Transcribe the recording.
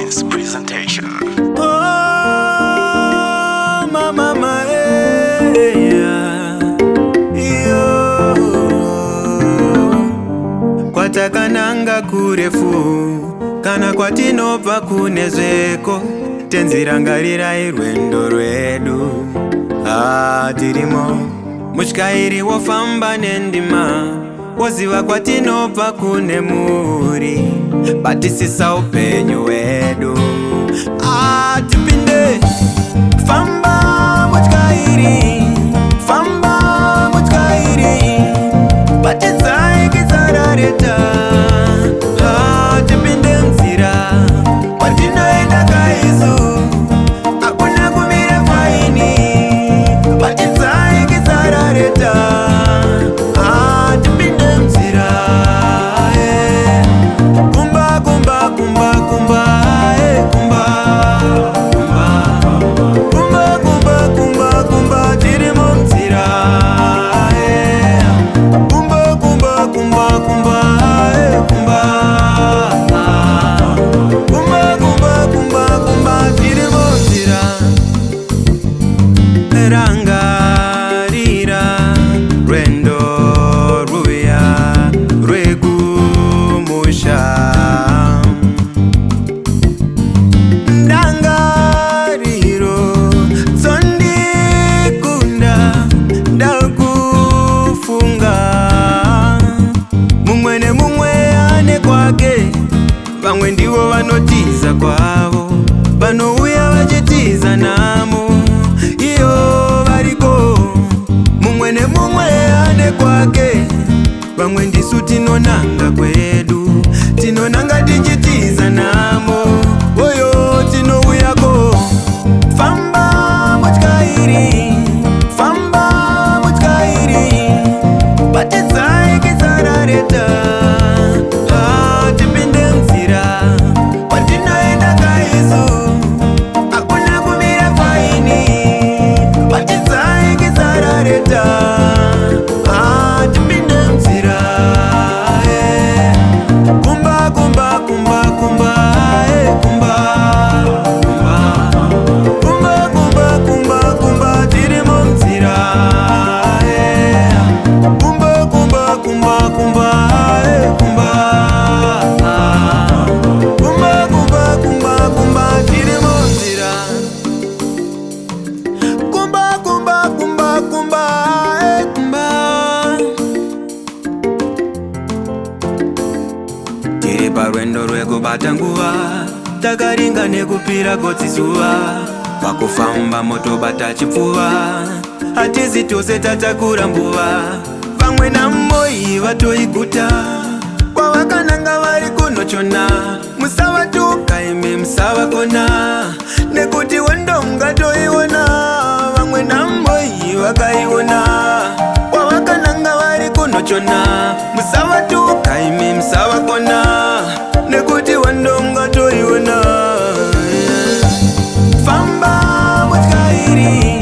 Twins presentation. Oh, mama, iyo kwatakananga kurefu kana kwatinobva kunezveko tenzirangarirai rwendo rwedu. Tirimo mutyairi wofamba nendima woziva kwatinobva kune muri batisisa upenyu hwedu. Tipinde famba mutyairi, famba mutyairi, batidzai kizarareta. Tipinde nzira kwatinoenda kaizu hakuna kumira faini, batidzai kizarareta. Tipinde nzira kumba kumba kumba kumba kumba kumba kumba kumba kumba tirimo nzira kumba kumba kumba kumba kumba kumba kumba kumba kumba tirimo nzira. Rangarira rwendo ruya rwekumusha, ndangariro tsondikunda ndakufunga. Mumwe nemumwe ane kwake, vamwe ndivo vanotiza kwavo, vanouya vachitiza namo iyo variko. Mumwe nemumwe ane kwake, vamwe ndisu tinonanga kwedu, tinonanga tichitiza namo oyo tinouyako. Famba mutyairi, famba mutyairi, batidzai kizarareta. Tipinde nzira kwatinoenda kaizu hakuna kumira faini, batidzai kizarareta. Tipinde nzira kumba kumba kumba kumba kumba kumba kumba kumba kumba tirimo nzira kumba kumba kumba kumba kumba kumba kumba kumba kumba tirimo nzira kumba kumba kumba kumba kumba. Tiri parwendo rwekubata nguva, takaringa nekupira gotsi zuva, pakufamba motobata chipfuva, hatizi tose tatakura mbuva. Vamwe namoi vatoiguta, kwavakananga vari kunochona. Musavatuka imi musavakona, nekuti wendo mungatoiona. Vamwe namoi vakaiona, kwavakananga vari kunochona. Musavatuka imi musavakona, nekuti wendo mungatoiona. Famba mutyairi,